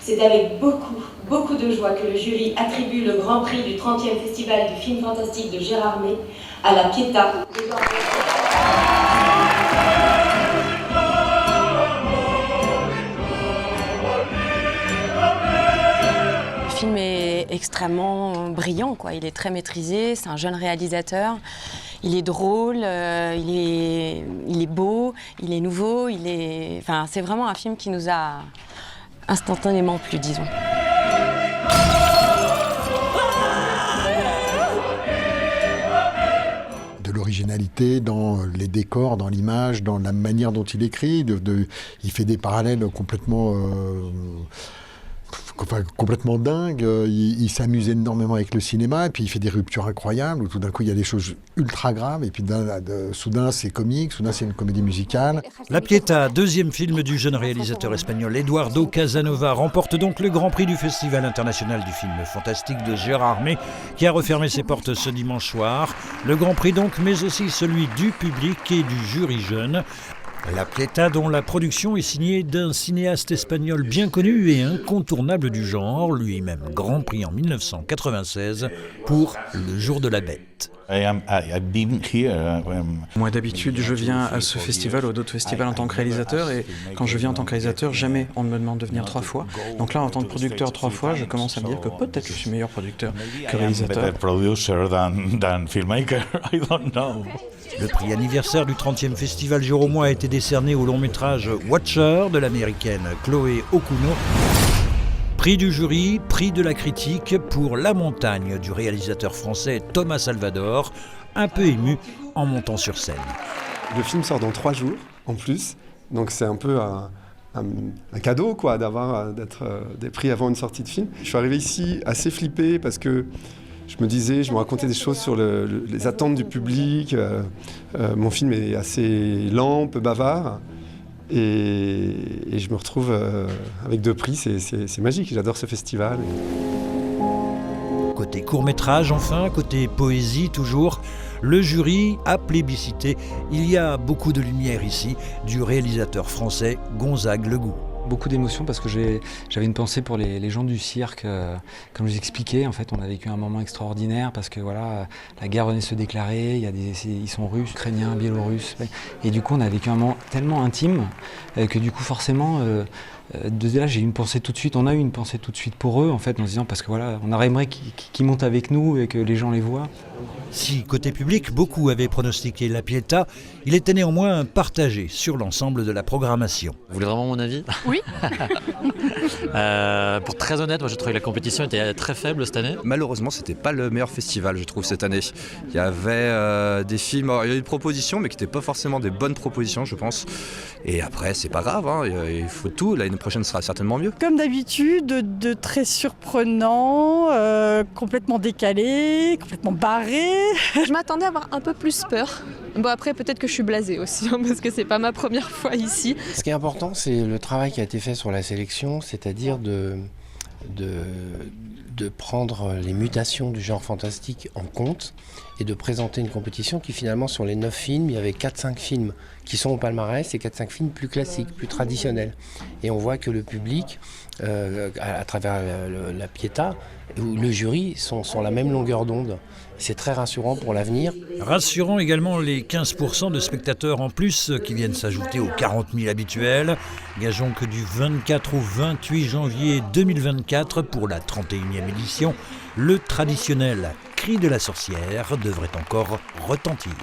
C'est avec beaucoup de joie que le jury attribue le Grand Prix du 30e Festival du film fantastique de Gérard May à La Pietà. Le film est extrêmement brillant, quoi. Il est très maîtrisé, c'est un jeune réalisateur. Il est drôle, il est beau, il est nouveau, Enfin, c'est vraiment un film qui nous a instantanément plu, disons. De l'originalité dans les décors, dans l'image, dans la manière dont il écrit. Il fait des parallèles complètement dingue, il s'amuse énormément avec le cinéma, et puis il fait des ruptures incroyables, où tout d'un coup il y a des choses ultra graves, et puis soudain c'est comique, soudain c'est une comédie musicale. La Pietà, deuxième film du jeune réalisateur espagnol Eduardo Casanova, remporte donc le Grand Prix du Festival international du film fantastique de Gérard May, qui a refermé ses portes ce dimanche soir. Le Grand Prix donc, mais aussi celui du public et du jury jeune. La Pietà, dont la production est signée d'un cinéaste espagnol bien connu et incontournable du genre, lui-même Grand Prix en 1996 pour Le Jour de la Bête. Moi d'habitude je viens à ce festival ou d'autres festivals en tant que réalisateur, et quand je viens en tant que réalisateur, jamais on ne me demande de venir 3 fois. Donc là, en tant que producteur 3 fois, je commence à me dire que peut-être je suis meilleur producteur que réalisateur. Le prix anniversaire du 30e Festival Jérômois a été décerné au long métrage Watcher de l'américaine Chloé Okuno. Prix du jury, prix de la critique pour La Montagne du réalisateur français Thomas Salvador, un peu ému en montant sur scène. Le film sort dans 3 jours en plus, donc c'est un peu un cadeau quoi, d'être des prix avant une sortie de film. Je suis arrivé ici assez flippé parce que je me racontais des choses sur les attentes du public. Mon film est assez lent, peu bavard. Et je me retrouve avec 2 prix, c'est magique, j'adore ce festival. Côté court-métrage enfin, côté poésie toujours, le jury a plébiscité. Il y a beaucoup de lumière ici du réalisateur français Gonzague Legout. Beaucoup d'émotions parce que j'avais une pensée pour les gens du cirque. Comme je vous expliquais, en fait, on a vécu un moment extraordinaire parce que voilà, la guerre venait de se déclarer, ils sont russes, ukrainiens, biélorusses. Et du coup, on a vécu un moment tellement intime que du coup, forcément, de là, j'ai eu une pensée tout de suite. On a eu une pensée tout de suite pour eux, en fait, en se disant parce que voilà, on aurait aimé qu'ils montent avec nous et que les gens les voient. Si, côté public, beaucoup avaient pronostiqué La Pietà, il était néanmoins partagé sur l'ensemble de la programmation. Vous voulez vraiment mon avis ? Oui. Pour être très honnête, moi j'ai trouvé que la compétition était très faible cette année. Malheureusement, c'était pas le meilleur festival, je trouve, cette année. Il y avait des films, il y a eu des propositions, mais qui n'étaient pas forcément des bonnes propositions, je pense. Et après, c'est pas grave, hein, il faut tout. L'année prochaine sera certainement mieux. Comme d'habitude, de très surprenant, complètement décalé, complètement barré. Je m'attendais à avoir un peu plus peur. Bon, après, peut-être que je suis blasée aussi, hein, parce que c'est pas ma première fois ici. Ce qui est important, c'est le travail qui a été fait sur la sélection, c'est-à-dire de prendre les mutations du genre fantastique en compte et de présenter une compétition qui finalement, sur les 9 films, il y avait 4-5 films qui sont au palmarès et 4-5 films plus classiques, plus traditionnels. Et on voit que le public, à travers la Pietà, ou le jury, sont la même longueur d'onde. C'est très rassurant pour l'avenir. Rassurant également les 15% de spectateurs en plus qui viennent s'ajouter aux 40 000 habituels. Gageons que du 24 au 28 janvier 2024, pour la 31e édition, le traditionnel cri de la sorcière devrait encore retentir.